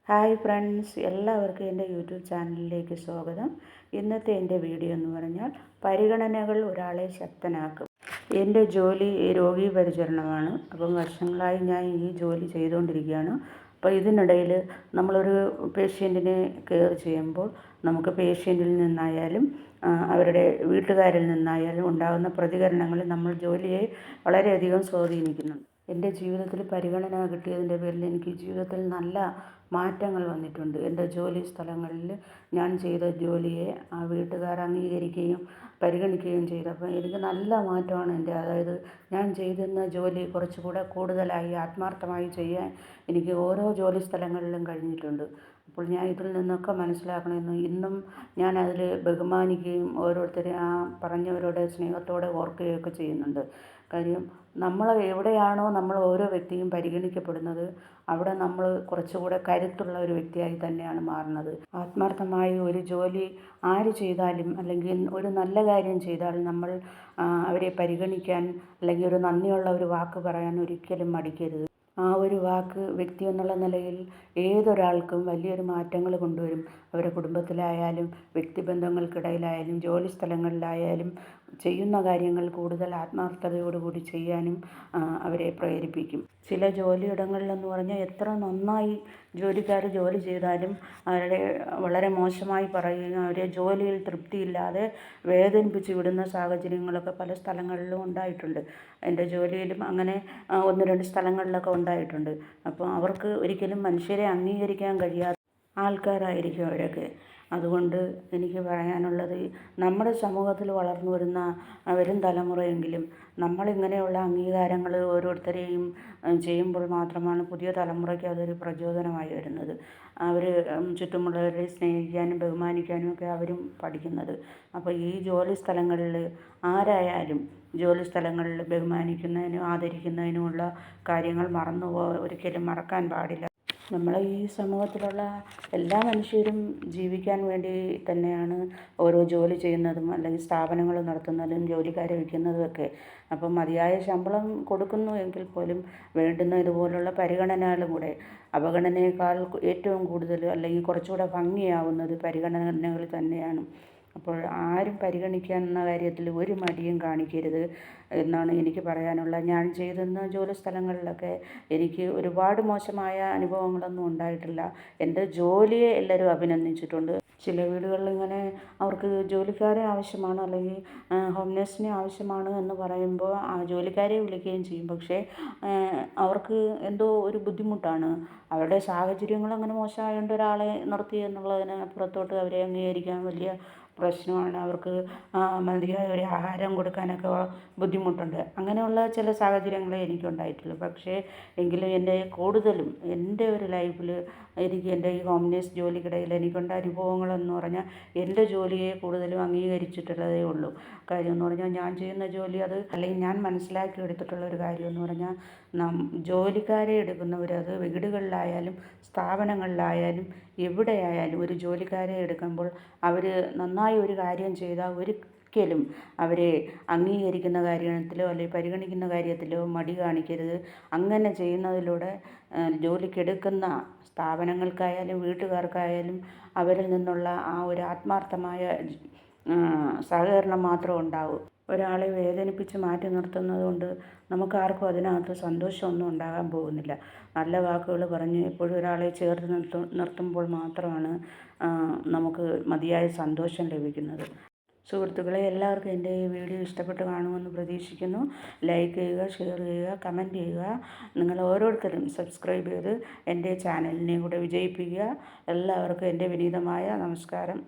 Hi friends, എല്ലാവർക്കും എൻ്റെ YouTube ചാനലിലേക്ക് സ്വാഗതം. ഇന്നത്തെ എൻ്റെ വീഡിയോ എന്ന് പറഞ്ഞാൽ പരിഗണനകൾ ഒരാളെ ശക്തനാക്കും. എൻ്റെ ജോലി രോഗി പരിചരണമാണ്. അപ്പം വർഷങ്ങളായി ഞാൻ ഈ ജോലി ചെയ്തുകൊണ്ടിരിക്കുകയാണ്. അപ്പോൾ ഇതിനിടയിൽ നമ്മളൊരു പേഷ്യൻറ്റിനെ കെയർ ചെയ്യുമ്പോൾ നമുക്ക് പേഷ്യൻറ്റിൽ നിന്നായാലും അവരുടെ വീട്ടുകാരിൽ നിന്നായാലും ഉണ്ടാകുന്ന പ്രതികരണങ്ങൾ നമ്മൾ ജോലിയെ വളരെയധികം സ്വാധീനിക്കുന്നുണ്ട്. എൻ്റെ ജീവിതത്തിൽ പരിഗണന കിട്ടിയതിൻ്റെ പേരിൽ എനിക്ക് ജീവിതത്തിൽ നല്ല മാറ്റങ്ങൾ വന്നിട്ടുണ്ട്. എൻ്റെ ജോലി സ്ഥലങ്ങളിൽ ഞാൻ ചെയ്ത ജോലിയെ ആ വീട്ടുകാർ അംഗീകരിക്കുകയും പരിഗണിക്കുകയും ചെയ്തപ്പോൾ എനിക്ക് നല്ല മാറ്റമാണ് അതായത് ഞാൻ ചെയ്തിരുന്ന ജോലി കുറച്ചുകൂടെ കൂടുതലായി ആത്മാർത്ഥമായി ചെയ്യാൻ എനിക്ക് ഓരോ ജോലി സ്ഥലങ്ങളിലും കഴിഞ്ഞിട്ടുണ്ട്. അപ്പോൾ ഞാൻ ഇതിൽ നിന്നൊക്കെ മനസ്സിലാക്കണമെന്ന് ഇന്നും ഞാൻ അതിൽ ബഹുമാനിക്കുകയും ഓരോരുത്തരെ ആ പറഞ്ഞവരോട് സ്നേഹത്തോടെ ഓർക്കുകയൊക്കെ ചെയ്യുന്നുണ്ട്. കാര്യം നമ്മൾ എവിടെയാണോ നമ്മൾ ഓരോ വ്യക്തിയും പരിഗണിക്കപ്പെടുന്നത് അവിടെ നമ്മൾ കുറച്ചുകൂടെ കരുത്തുള്ള ഒരു വ്യക്തിയായി തന്നെയാണ് മാറുന്നത്. ആത്മാർത്ഥമായി ഒരു ജോലി ആര് ചെയ്താലും അല്ലെങ്കിൽ ഒരു നല്ല കാര്യം ചെയ്താൽ നമ്മൾ അവരെ പരിഗണിക്കാൻ അല്ലെങ്കിൽ ഒരു നന്ദിയുള്ള ഒരു വാക്ക് പറയാൻ ഒരിക്കലും മടിക്കരുത്. ആ ഒരു വാക്ക് വ്യക്തി എന്നുള്ള നിലയിൽ ഏതൊരാൾക്കും വലിയൊരു മാറ്റങ്ങൾ കൊണ്ടുവരും. അവരുടെ കുടുംബത്തിലായാലും വ്യക്തിബന്ധങ്ങൾക്കിടയിലായാലും ജോലി സ്ഥലങ്ങളിലായാലും ചെയ്യുന്ന കാര്യങ്ങൾ കൂടുതൽ ആത്മാർത്ഥതയോടുകൂടി ചെയ്യാനും അവരെ പ്രേരിപ്പിക്കും. ചില ജോലിയിടങ്ങളിലെന്ന് പറഞ്ഞാൽ എത്ര നന്നായി ജോലിക്കാർ ജോലി ചെയ്താലും അവരെ വളരെ മോശമായി പറയുകയും അവരെ ജോലിയിൽ തൃപ്തിയില്ലാതെ വേദനിപ്പിച്ച് വിടുന്ന സാഹചര്യങ്ങളൊക്കെ പല സ്ഥലങ്ങളിലും ഉണ്ടായിട്ടുണ്ട്. എൻ്റെ ജോലിയിലും അങ്ങനെ ഒന്ന് രണ്ട് സ്ഥലങ്ങളിലൊക്കെ ഉണ്ടായിട്ടുണ്ട്. അപ്പോൾ അവർക്ക് ഒരിക്കലും മനുഷ്യരെ അംഗീകരിക്കാൻ കഴിയാത്ത ആൾക്കാരായിരിക്കും അവരൊക്കെ. അതുകൊണ്ട് എനിക്ക് പറയാനുള്ളത്, നമ്മുടെ സമൂഹത്തിൽ വളർന്നു വരുന്ന വരും തലമുറയെങ്കിലും നമ്മളിങ്ങനെയുള്ള അംഗീകാരങ്ങൾ ഓരോരുത്തരെയും ചെയ്യുമ്പോൾ മാത്രമാണ് പുതിയ തലമുറയ്ക്ക് അതൊരു പ്രചോദനമായി വരുന്നത്. അവർ ചുറ്റുമുള്ളവരെ സ്നേഹിക്കാനും ബഹുമാനിക്കാനും ഒക്കെ അവരും പഠിക്കുന്നത്. അപ്പോൾ ഈ ജോലി സ്ഥലങ്ങളിൽ ആരായാലും ജോലി സ്ഥലങ്ങളിൽ ബഹുമാനിക്കുന്നതിനും ആദരിക്കുന്നതിനുമുള്ള കാര്യങ്ങൾ ഒരിക്കലും മറക്കാൻ പാടില്ല. നമ്മൾ ഈ സമൂഹത്തിലുള്ള എല്ലാ മനുഷ്യരും ജീവിക്കാൻ വേണ്ടി തന്നെയാണ് ഓരോ ജോലി ചെയ്യുന്നതും അല്ലെങ്കിൽ സ്ഥാപനങ്ങൾ നടത്തുന്നതും ജോലിക്കാരെ വയ്ക്കുന്നതും ഒക്കെ. അപ്പം മതിയായ ശമ്പളം കൊടുക്കുന്നു എങ്കിൽ പോലും വേണ്ടുന്ന ഇതുപോലുള്ള പരിഗണനകളും കൂടെ അവഗണനയേക്കാൾ ഏറ്റവും കൂടുതൽ അല്ലെങ്കിൽ കുറച്ചുകൂടെ ഭംഗിയാവുന്നത് പരിഗണനകൾ തന്നെയാണ്. അപ്പോൾ ആരും പരിഗണിക്കുന്ന കാര്യത്തിൽ ഒരു മടിയും കാണിക്കരുത് എന്നാണ് എനിക്ക് പറയാനുള്ളത്. ഞാൻ ചെയ്തിരുന്ന ജോലി സ്ഥലങ്ങളിലൊക്കെ എനിക്ക് ഒരുപാട് മോശമായ അനുഭവങ്ങളൊന്നും ഉണ്ടായിട്ടില്ല. എൻ്റെ ജോലിയെ എല്ലാവരും അഭിനന്ദിച്ചിട്ടുണ്ട്. ചില വീടുകളിൽ ഇങ്ങനെ അവർക്ക് ജോലിക്കാരെ ആവശ്യമാണ് അല്ലെങ്കിൽ ഹോം നേഴ്സിനെ ആവശ്യമാണ് എന്ന് പറയുമ്പോൾ ആ ജോലിക്കാരെ വിളിക്കുകയും ചെയ്യും. പക്ഷേ അവർക്ക് എന്തോ ഒരു ബുദ്ധിമുട്ടാണ്. അവരുടെ സാഹചര്യങ്ങൾ അങ്ങനെ മോശമായതുകൊണ്ട് ഒരാളെ നിർത്തി എന്നുള്ളതിന് അപ്പുറത്തോട്ട് അവരെ അംഗീകരിക്കാൻ വലിയ പ്രശ്നമാണ്. അവർക്ക് മതിയായ ഒരു ആഹാരം കൊടുക്കാനൊക്കെ ബുദ്ധിമുട്ടുണ്ട്. അങ്ങനെയുള്ള ചില സാഹചര്യങ്ങളെ എനിക്കുണ്ടായിട്ടുള്ളൂ. പക്ഷേ എങ്കിലും കൂടുതലും എൻ്റെ ഒരു ലൈഫിൽ എനിക്ക് എൻ്റെ ഈ ഹോം നേഴ്സ് ജോലിക്കിടയിൽ എനിക്കുണ്ട അനുഭവങ്ങളെന്ന് പറഞ്ഞാൽ എൻ്റെ ജോലിയെ കൂടുതലും അംഗീകരിച്ചിട്ടുള്ളതേ ഉള്ളൂ. കാര്യം എന്ന് പറഞ്ഞാൽ ഞാൻ ചെയ്യുന്ന ജോലി അത് അല്ലെങ്കിൽ ഞാൻ മനസ്സിലാക്കി എടുത്തിട്ടുള്ള ഒരു കാര്യം എന്ന് പറഞ്ഞാൽ ജോലിക്കാരെ എടുക്കുന്നവർ അത് വീടുകളിലായാലും സ്ഥാപനങ്ങളിലായാലും എവിടെയായാലും ഒരു ജോലിക്കാരെ എടുക്കുമ്പോൾ അവർ നന്നായി ഒരു കാര്യം ചെയ്താൽ ഒരിക്കലും അവരെ അംഗീകരിക്കുന്ന കാര്യത്തിലോ അല്ലെങ്കിൽ പരിഗണിക്കുന്ന കാര്യത്തിലോ മടി കാണിക്കരുത്. അങ്ങനെ ചെയ്യുന്നതിലൂടെ ജോലിക്കെടുക്കുന്ന സ്ഥാപനങ്ങൾക്കായാലും വീട്ടുകാർക്കായാലും അവരിൽ നിന്നുള്ള ആ ഒരു ആത്മാർത്ഥമായ സഹകരണം മാത്രം ഉണ്ടാവും. ഒരാളെ വേദനിപ്പിച്ച് മാറ്റി നിർത്തുന്നത് കൊണ്ട് നമുക്കാർക്കും അതിനകത്ത് സന്തോഷമൊന്നും ഉണ്ടാകാൻ പോകുന്നില്ല. നല്ല വാക്കുകൾ പറഞ്ഞ് എപ്പോഴും ഒരാളെ ചേർത്ത് നിർത്തുമ്പോൾ മാത്രമാണ് നമുക്ക് മതിയായ സന്തോഷം ലഭിക്കുന്നത്. സുഹൃത്തുക്കളെ, എല്ലാവർക്കും എൻ്റെ ഈ വീഡിയോ ഇഷ്ടപ്പെട്ട് കാണുമെന്ന് പ്രതീക്ഷിക്കുന്നു. ലൈക്ക് ചെയ്യുക, ഷെയർ ചെയ്യുക, കമൻറ്റ് ചെയ്യുക. നിങ്ങൾ ഓരോരുത്തരും സബ്സ്ക്രൈബ് ചെയ്ത് എൻ്റെ ചാനലിനെ കൂടെ വിജയിപ്പിക്കുക. എല്ലാവർക്കും എൻ്റെ വിനീതമായ നമസ്കാരം.